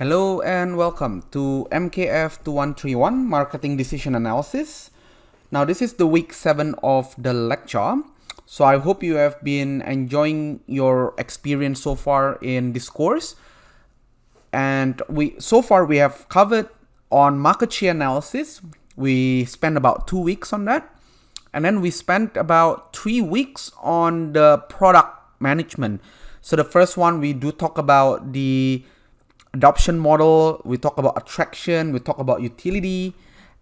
Hello and welcome to MKF 2131 Marketing Decision Analysis. Now this is the week 7 of the lecture. So I hope you have been enjoying your experience so far in this course. And so far we have covered on market share analysis. We spent about 2 weeks on that. And then we spent about 3 weeks on the product management. So the first one, we do talk about the adoption model, we talk about attraction, we talk about utility,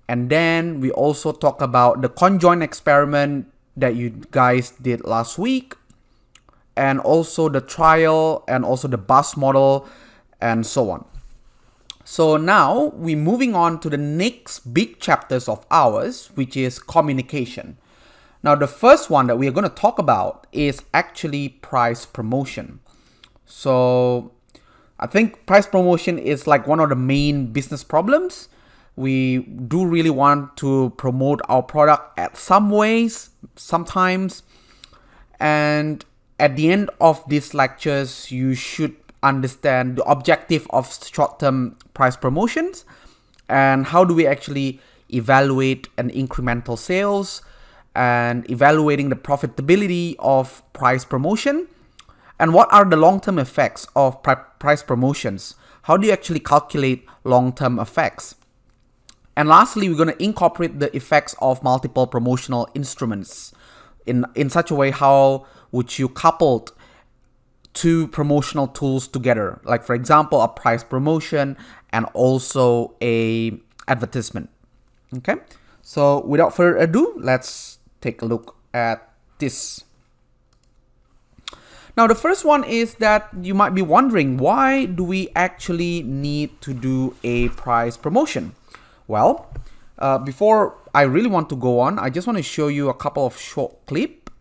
and then we also talk about the conjoint experiment that you guys did last week, and also the trial, and also the bus model, and so on. So now we're moving on to the next big chapters of ours, which is communication. Now the first one that we are going to talk about is actually price promotion. So I think price promotion is like one of the main business problems. We do really want to promote our product at some ways, sometimes. And at the end of these lectures, you should understand the objective of short-term price promotions and how do we actually evaluate an incremental sales and evaluating the profitability of price promotion. And what are the long-term effects of price promotions? How do you actually calculate long-term effects? And lastly, we're going to incorporate the effects of multiple promotional instruments in such a way. How would you couple two promotional tools together? Like, for example, a price promotion and also a advertisement. Okay, so without further ado, let's take a look at this. Now, the first one is that you might be wondering, why do we actually need to do a price promotion? Well, before I really want to go on, I just want to show you a couple of short clips.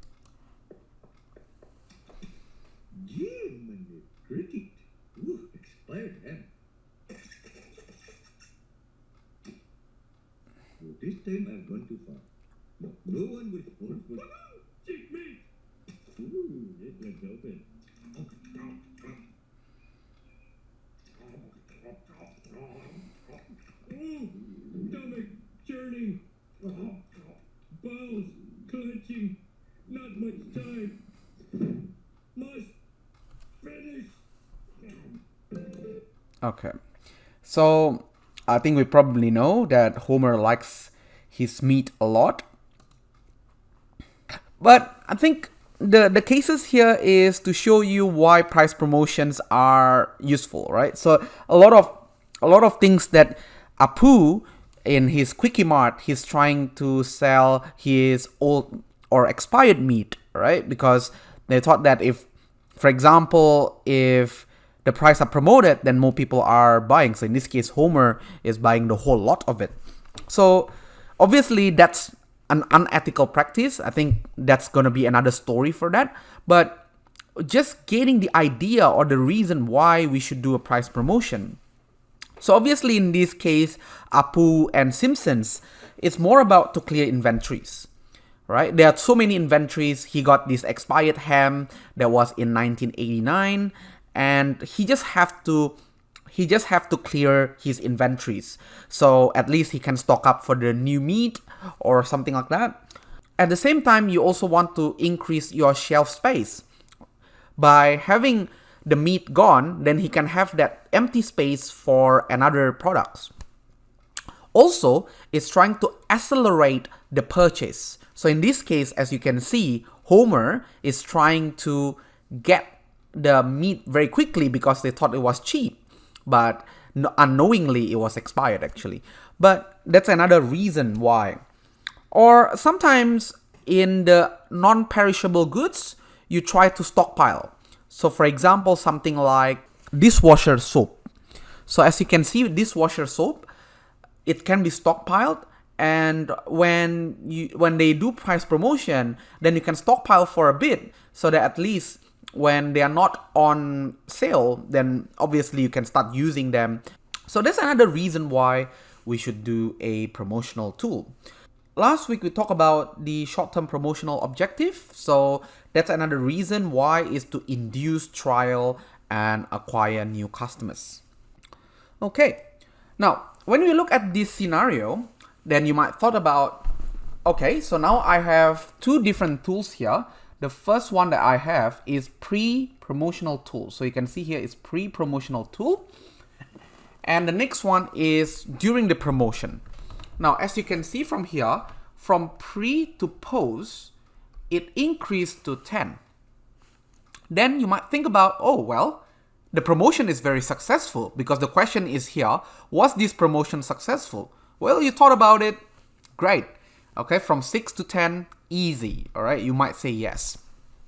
This time I've gone too far. No one will fall for checkmate. Ooh, it looks open. Stomach churning. Bowels clenching. Not much time. Must finish. Okay, so I think we probably know that Homer likes his meat a lot. But I think the cases here is to show you why price promotions are useful, right? So a lot of things that Apu in his Quickie Mart, he's trying to sell his old or expired meat, right? Because they thought that if, for example, if the price are promoted, then more people are buying. So in this case, Homer is buying the whole lot of it. So obviously that's an unethical practice. I think that's going to be another story for that. But just getting the idea or the reason why we should do a price promotion. So obviously in this case, Apu and Simpsons, it's more about to clear inventories, right? There are so many inventories. He got this expired ham that was in 1989, and he just have to clear his inventories. So at least he can stock up for the new meat or something like that. At the same time, you also want to increase your shelf space. By having the meat gone, then he can have that empty space for another products. Also, it's trying to accelerate the purchase. So in this case, as you can see, Homer is trying to get the meat very quickly because they thought it was cheap, but unknowingly it was expired actually. But that's another reason why. Or sometimes in the non-perishable goods, you try to stockpile. So for example, something like dishwasher soap. So as you can see, dishwasher soap, it can be stockpiled, and when they do price promotion, then you can stockpile for a bit so that at least when they are not on sale, then obviously you can start using them. So that's another reason why we should do a promotional tool. Last week we talked about the short-term promotional objective. So that's another reason why is to induce trial and acquire new customers. Okay, now when we look at this scenario, then you might thought about, okay, so now I have two different tools here. The first one that I have is pre-promotional tool. So you can see here is pre-promotional tool. And the next one is during the promotion. Now, as you can see from here, from pre to post, it increased to 10. Then you might think about, oh, well, the promotion is very successful, because the question is here, was this promotion successful? Well, you thought about it, great. Okay, from 6 to 10, easy, all right? You might say yes.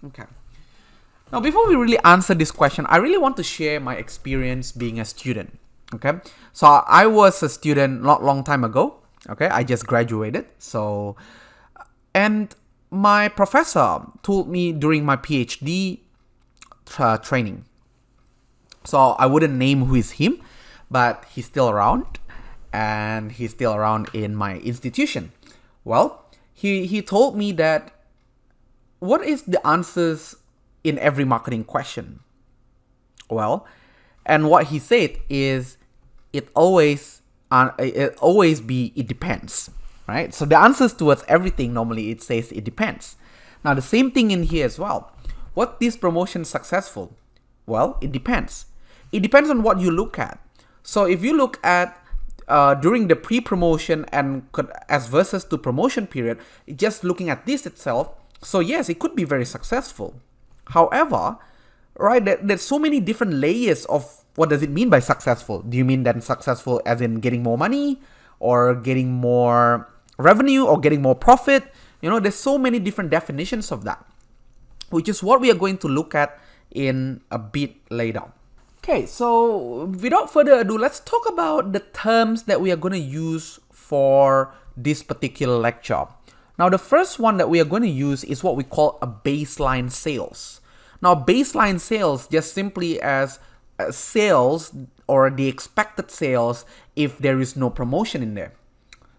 Okay. Now, before we really answer this question, I really want to share my experience being a student, okay? So I was a student not long time ago, okay? I just graduated, so, and my professor told me during my PhD training, so I wouldn't name who is him, but he's still around, and he's still around in my institution. Well, he told me that what is the answers in every marketing question? Well, and what he said is it depends, right? So the answers towards everything, normally it says it depends. Now the same thing in here as well. What is promotion successful? Well, it depends. It depends on what you look at. So if you look at during the pre-promotion and as versus to promotion period, just looking at this itself, so yes, it could be very successful. However, right, there's so many different layers of what does it mean by successful. Do you mean that successful as in getting more money, or getting more revenue, or getting more profit? You know, there's so many different definitions of that, which is what we are going to look at in a bit later. Okay, so without further ado, let's talk about the terms that we are going to use for this particular lecture. Now, the first one that we are going to use is what we call a baseline sales. Now, baseline sales just simply as sales or the expected sales if there is no promotion in there.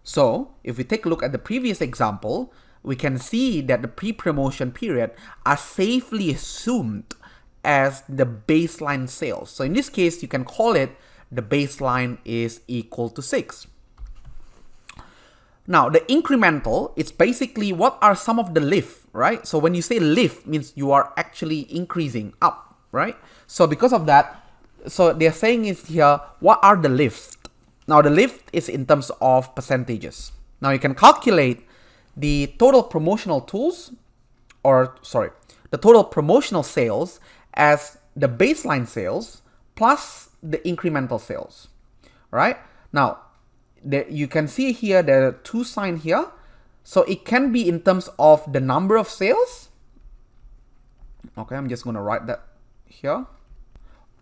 So, if we take a look at the previous example, we can see that the pre-promotion period are safely assumed as the baseline sales. So in this case, you can call it the baseline is equal to 6. Now, the incremental, it's basically what are some of the lift, right? So when you say lift, means you are actually increasing up, right? So because of that, so they're saying is here, what are the lifts? Now, the lift is in terms of percentages. Now, you can calculate the total promotional tools, the total promotional sales as the baseline sales plus the incremental sales, right? Now, you can see here there are two signs here. So it can be in terms of the number of sales. Okay, I'm just going to write that here.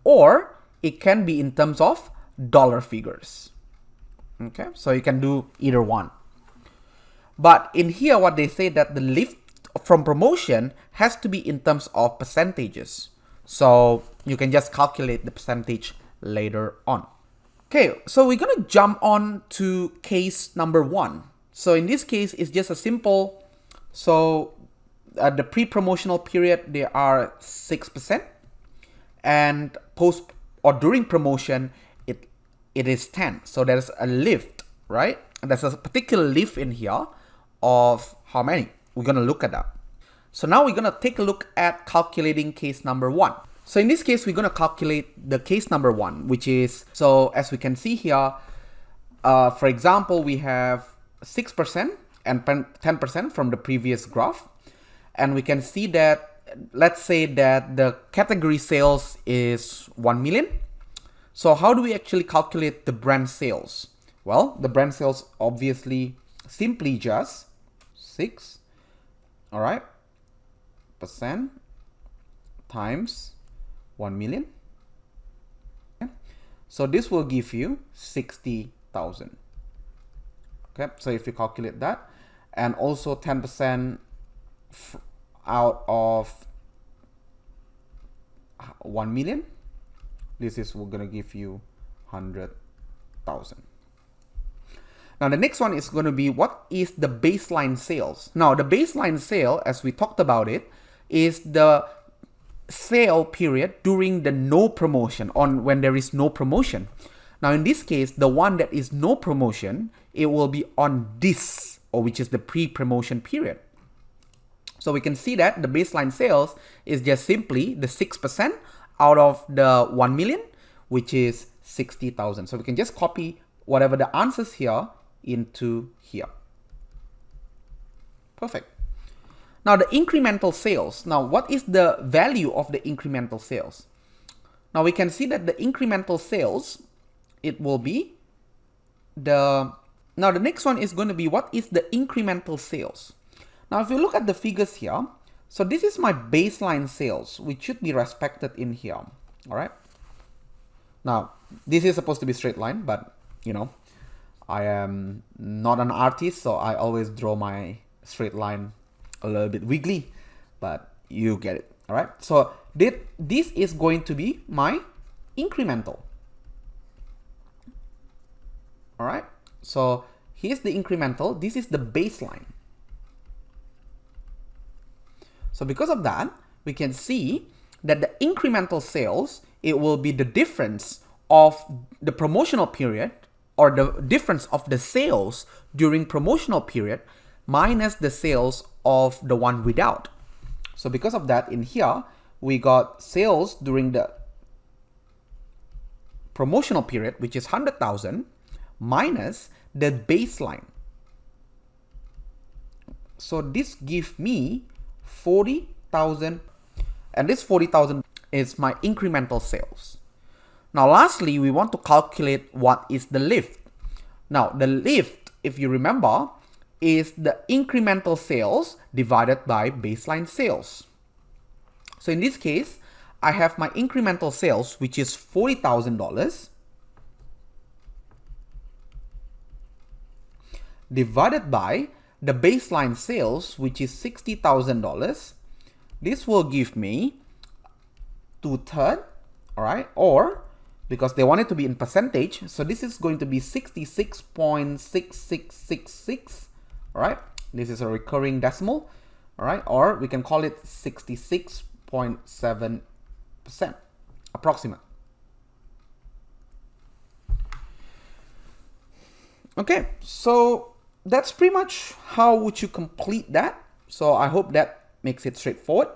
Or it can be in terms of dollar figures. Okay, so you can do either one. But in here, what they say that the lift from promotion has to be in terms of percentages. So you can just calculate the percentage later on. Okay, so we're going to jump on to case number 1. So in this case, it's just a simple, so at the pre-promotional period, they are 6%. And post or during promotion, it is 10. So there's a lift, right? And there's a particular lift in here of how many? We're going to look at that. So now we're going to take a look at calculating case number 1. So in this case, we're going to calculate the case number 1, which is, so as we can see here, for example, we have 6% and 10% from the previous graph. And we can see that, let's say that the category sales is 1 million. So how do we actually calculate the brand sales? Well, the brand sales obviously simply just 6, all right, percent times 1 million. Okay. So this will give you 60,000. Okay, so if you calculate that, and also 10% out of 1 million, this is we're gonna give you 100,000. Now the next one is going to be what is the baseline sales. Now the baseline sale, as we talked about it, is the sale period during the no promotion, on when there is no promotion. Now in this case, the one that is no promotion, it will be on this, or which is the pre-promotion period. So we can see that the baseline sales is just simply the 6% out of the 1 million, which is 60,000. So we can just copy whatever the answers here into here. Perfect. Now the incremental sales. Now what is the value of the incremental sales? Now we can see that the incremental sales, it will be now the next one is going to be what is the incremental sales. Now if you look at the figures here, so this is my baseline sales, which should be respected in here. All right. Now this is supposed to be straight line, but you know, I am not an artist, so I always draw my straight line a little bit wiggly, but you get it. All right. So this is going to be my incremental. All right. So here's the incremental. This is the baseline. So because of that, we can see that the incremental sales, it will be the difference of the promotional period, or the difference of the sales during promotional period minus the sales of the one without. So because of that, in here, we got sales during the promotional period, which is 100,000, minus the baseline. So this gives me 40,000, and this 40,000 is my incremental sales. Now lastly, we want to calculate what is the lift. Now the lift, if you remember, is the incremental sales divided by baseline sales. So in this case, I have my incremental sales, which is $40,000, divided by the baseline sales, which is $60,000. This will give me 2/3, all right? Or because they want it to be in percentage, so this is going to be 66.6666, all right? This is a recurring decimal, all right? Or we can call it 66.7%, approximate. Okay, so that's pretty much how would you complete that. So I hope that makes it straightforward.